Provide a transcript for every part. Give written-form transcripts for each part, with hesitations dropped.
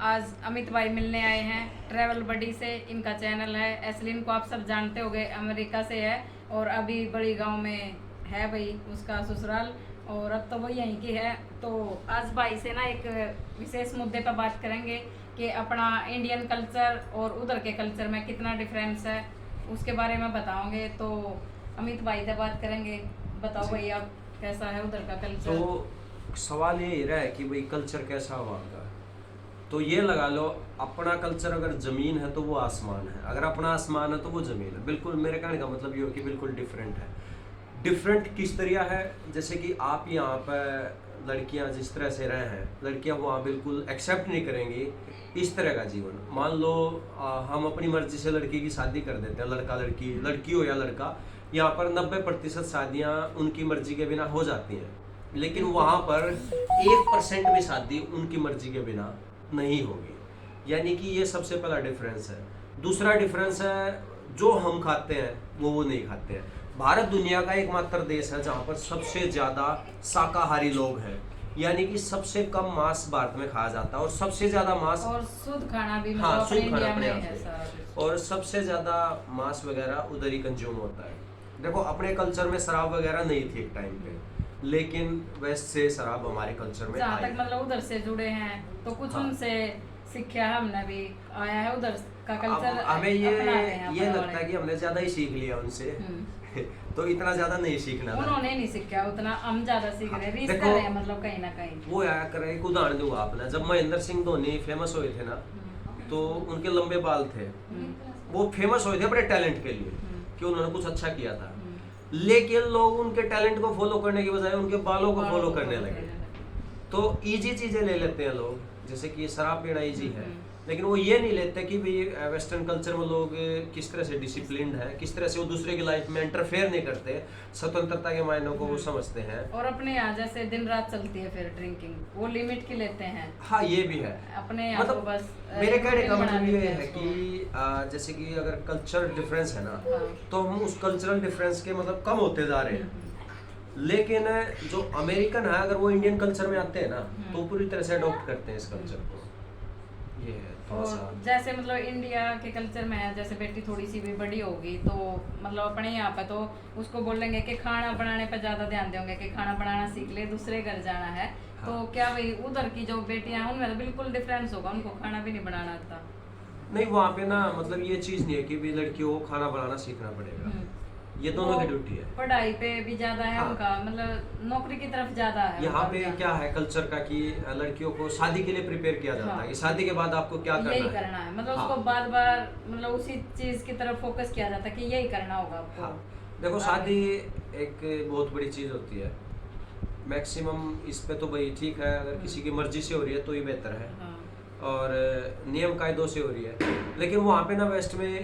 आज अमित भाई मिलने आए हैं ट्रैवल बडी से। इनका चैनल है एसलिन को आप सब जानते होंगे, अमेरिका से है और अभी बड़ी गांव में है भाई उसका ससुराल, और अब तो वो यहीं की है। तो आज भाई से ना एक विशेष मुद्दे पर बात करेंगे कि अपना इंडियन कल्चर और उधर के कल्चर में कितना डिफरेंस है, उसके बारे में बताओगे। तो अमित भाई से बात करेंगे। बताओ भाई आप कैसा है उधर का कल्चर। तो सवाल ये रहा है कि भाई कल्चर कैसा हुआ का। तो ये लगा लो, अपना कल्चर अगर जमीन है तो वो आसमान है, अगर अपना आसमान है तो वो जमीन है। बिल्कुल मेरे कहने का मतलब ये हो कि बिल्कुल डिफरेंट है। डिफरेंट किस तरह है, जैसे कि आप यहाँ पर लड़कियाँ जिस तरह से रहे हैं, लड़कियाँ वहाँ बिल्कुल एक्सेप्ट नहीं करेंगी इस तरह का जीवन। मान लो हम अपनी मर्जी से लड़की की शादी कर देते हैं, लड़का लड़की, लड़की हो या लड़का। यहाँ पर 90% शादियाँ उनकी मर्जी के बिना हो जाती हैं, लेकिन वहाँ पर 1% भी शादी उनकी मर्जी के बिना नहीं होगी। यानी कि ये सबसे पहला डिफरेंस है। दूसरा डिफरेंस है, जो हम खाते हैं वो नहीं खाते हैं। भारत दुनिया का एकमात्र देश है जहाँ पर सबसे ज़्यादा शाकाहारी लोग हैं, यानी कि सबसे कम मांस भारत में खाया जाता है और सबसे ज़्यादा मांस और शुद्ध खाना भी हाँ मतलब शुद्ध अपने खाना इंडिया अपने में यहाँ है पे, सारा। और सबसे ज़्यादा मांस वगैरह उधर ही कंज्यूम होता है। देखो अपने कल्चर में शराब वगैरह नहीं थी एक टाइम पे, लेकिन वेस्ट से शराब हमारे कल्चर में जहाँ आई तक मतलब उधर से जुड़े हैं तो कुछ हाँ। उनसे सीखा है हमने भी, आया है उधर का कल्चर। अब हमें अपना रहे हैं ये अपने लगता है कि हमने ज़्यादा ही सीख लिया उनसे तो इतना ज़्यादा नहीं सीखना था। उन्होंने नहीं सीखा उतना, हम ज्यादा सीख रहे हैं, रीस कर देखो, रहे हैं मतलब कहीं ना कहीं। वो आया कर एक उदाहरण दूंगा आपने, जब महेंद्र सिंह धोनी फेमस हुए थे ना, तो उनके लंबे बाल थे। वो फेमस हुए थे अपने टैलेंट के लिए कि उन्होंने कुछ अच्छा किया था, लेकिन लोग उनके टैलेंट को फॉलो करने की बजाय उनके बालों को फॉलो करने लगे। तो इजी चीजें ले लेते हैं लोग, जैसे कि शराब पीना इजी है, लेकिन वो ये नहीं लेते कि भाई वेस्टर्न कल्चर में लोग किस तरह से डिसिप्लिन्ड है, किस तरह से वो दूसरे की लाइफ में इंटरफेयर नहीं करते, स्वतंत्रता के मायनों को वो समझते हैं। और अपने यहाँ जैसे दिन रात चलती है फिर ड्रिंकिंग, वो लिमिट की लेते हैं। हाँ ये भी है। अपने यहाँ मतलब तो बस मेरे कहने का बना मतलब ये लेते हैं है उसको। कि जैसे कि अगर कल्चर डिफरेंस है ना, हाँ। तो हम उस कल्चरल डिफरेंस के मतलब कम होते जा रहे हैं। लेकिन जो अमेरिकन है, अगर वो इंडियन कल्चर में आते हैं ना, तो पूरी तरह से अडॉप्ट करते हैं इस कल्चर को। ये है थोड़ा सा। और जैसे मतलब इंडिया के कल्चर में है, जैसे बेटी थोड़ी सी भी बड़ी होगी तो मतलब अपने यहाँ पे तो उसको बोलेंगे कि खाना बनाने पे ज्यादा ध्यान देंगे कि खाना बनाना सीख ले, दूसरे घर जाना है। हाँ। तो क्या भाई उधर की जो बेटियां हैं उनमें तो बिल्कुल डिफरेंस होगा, उनको खाना भी नहीं बनाना आता। नहीं वहाँ पे ना मतलब ये चीज़ नहीं है कि भी लड़कियों को खाना बनाना सीखना पड़ेगा, ये दोनों की ड्यूटी है। पढ़ाई पे भी ज्यादा है हाँ। उनका, मतलब नौकरी की तरफ ज्यादा है यहाँ उनका पे रुझान। क्या है कल्चर का कि लड़कियों को शादी के लिए प्रिपेयर किया जाता है कि शादी के बाद आपको क्या यही करना करना है, मतलब हाँ। उसको बार बार मतलब उसी चीज की तरफ फोकस किया जाता है कि यही करना होगा आपको। हाँ। देखो शादी एक बहुत बड़ी चीज़ होती है। मैक्सिमम इस पे तो भाई ठीक है, अगर किसी की मर्जी से हो रही है तो ही बेहतर है, हाँ। और नियम कायदों से हो रही है। लेकिन वहाँ पे ना वेस्ट में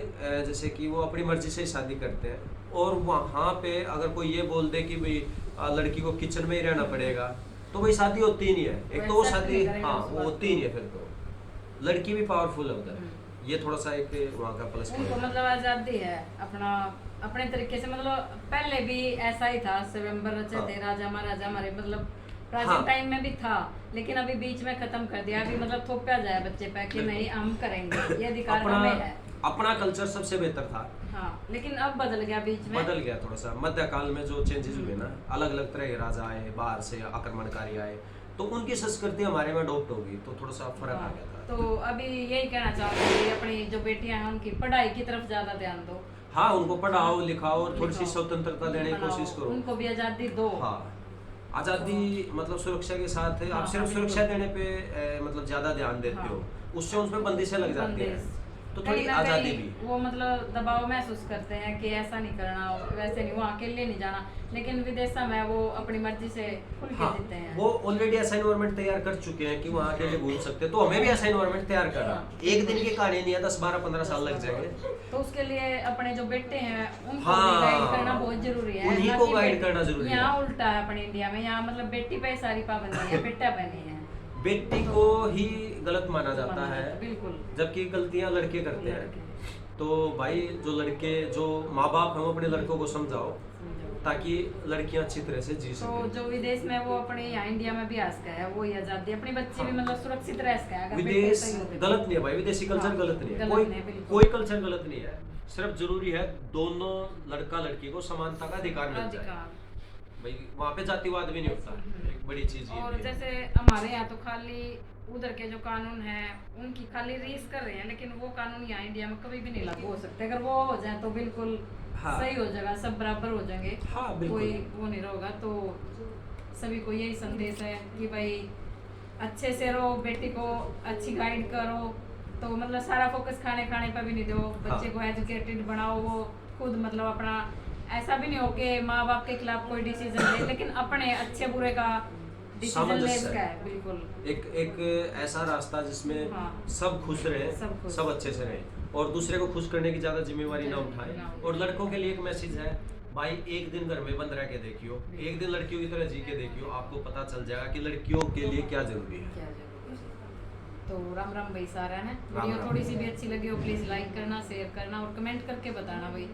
जैसे कि वो अपनी मर्जी से ही शादी करते हैं, और वहाँ पे अगर कोई ये बोल दे कि भाई लड़की को किचन में ही रहना पड़ेगा, तो भाई शादी होती ही नहीं है। एक तो वो accept शादी नहीं करेंगे हाँ उस वो बात होती ही नहीं है। फिर तो लड़की भी पावरफुल है उधर, ये थोड़ा सा एक वहाँ का प्लस उनको पॉइंट है। मतलब आजादी है अपना अपने तरीके से, मतलब पहले भी ऐसा ही था, स्वयंवर रचे हाँ। थे राजा महाराजा हमारे, मतलब प्राचीन हाँ। टाइम में भी था, लेकिन अभी बीच में खत्म कर दिया। अभी मतलब थोपा जाए बच्चे पे कि नहीं हम करेंगे, ये अधिकार हमें है। अपना कल्चर सबसे बेहतर था, हाँ, लेकिन अब बदल गया बीच में। बदल गया थोड़ा सा। मध्यकाल में जो चेंजेस हुए ना, अलग अलग तरह के राजा आए, बाहर से आक्रमणकारी आए, तो उनकी संस्कृति हमारे में अडॉप्ट हो गई, तो थोड़ा सा फर्क आ गया था। तो अभी यही कहना चाहूंगी कि अपनी जो बेटियां हैं उनकी पढ़ाई की तरफ ज्यादा ध्यान दो। हाँ उनको पढ़ाओ लिखाओ और थोड़ी सी लिखाओ, स्वतंत्रता देने की बनाओ, कोशिश करो। उनको भी आजादी दो। हाँ आज़ादी मतलब सुरक्षा के साथ है। हाँ, आप सिर्फ हाँ, सुरक्षा देने पे मतलब ज़्यादा ध्यान देते हाँ। हो, उससे उसमें बंदिशें लग जाती हैं, बंदिश। तो कहीं थोड़ी ना आज़ादी कहीं भी। वो मतलब दबाव महसूस करते हैं कि ऐसा नहीं करना, वैसे नहीं, वहाँ अकेले नहीं जाना। लेकिन विदेश में वो अपनी मर्जी से खुल के हाँ जीते हैं। वो ऑलरेडी ऐसा इन्वायरमेंट तैयार कर चुके हैं कि वहाँ अकेले घूम सकते हैं, तो हमें भी ऐसा इन्वायरमेंट तैयार करना। एक दिन की कहानी नहीं है, 10-12-15 साल लग जाएंगे। तो उसके लिए अपने जो बेटे हैं उनको हाँ, भी गाइड करना बहुत जरूरी है। उन्हीं ना को कि गाइड करना जरूरी है। यहाँ उल्टा है अपने इंडिया में, यहाँ मतलब बेटी पे सारी पाबंदी है, बेटा पे नहीं है। बेटी को ही गलत माना जाता है, बिल्कुल, जबकि गलतियां लड़के करते हैं। तो भाई जो लड़के जो माँ बाप हम अपने लड़कों को समझाओ, ताकि लड़कियां अच्छी तरह से जी तो सके। जो विदेश में वो अपने यहाँ इंडिया में भी आ सका है, वो ही आजादी, अपने बच्चे भी हाँ। मतलब सुरक्षित रह सका है अगर बेटे विदेश सही होते तो। गलत नहीं है भाई, विदेशी कल्चर हाँ, गलत नहीं है, गलत कोई नहीं है, बिल्कुल। कोई कल्चर गलत नहीं है। सिर्फ जरूरी है दोनों लड़का लड़की को समानता का अधिकार मिल जाए। अधिकार। भाई वहाँ पे जातिवाद भी नहीं होता, एक बड़ी चीज ये और भी है। जैसे हमारे यहाँ तो खाली उधर के जो कानून है उनकी खाली रीस कर रहे हैं, लेकिन वो कानून यहाँ इंडिया में कभी भी नहीं लागू हो सकते। अगर वो हो जाए तो बिल्कुल हाँ। सही हो जाएगा, सब बराबर हो जाएंगे। हाँ, बिल्कुल। कोई वो नहीं होगा। तो सभी को यही संदेश है कि भाई अच्छे से रहो, बेटी को अच्छी गाइड करो। तो मतलब सारा फोकस खाने पर भी नहीं दो, बच्चे को एजुकेटेड बनाओ, वो खुद मतलब अपना ऐसा भी नहीं हो कि माँ बाप के खिलाफ कोई डिसीजन ले, लेकिन अपने अच्छे बुरे का डिसीजन ले सामंजस्य। सका है। बिल्कुल एक ऐसा रास्ता जिसमें हाँ। सब खुश रहे, सब खुश। सब अच्छे से रहे और दूसरे को खुश करने की ज्यादा जिम्मेवारी ना ना उठाए। उठाए। और लड़कों के लिए एक मैसेज है, भाई एक दिन घर में बंद रह के देखियो, एक दिन लड़कियों की तरह जी के देखियो, आपको पता चल जाएगा कि लड़कियों के लिए क्या जरूरी है। क्या जरूरी है। तो राम राम भाई सारा है। राम वीडियो राम। थोड़ी सी भी अच्छी लगी हो प्लीज लाइक करना, शेयर करना और कमेंट करके बताना भाई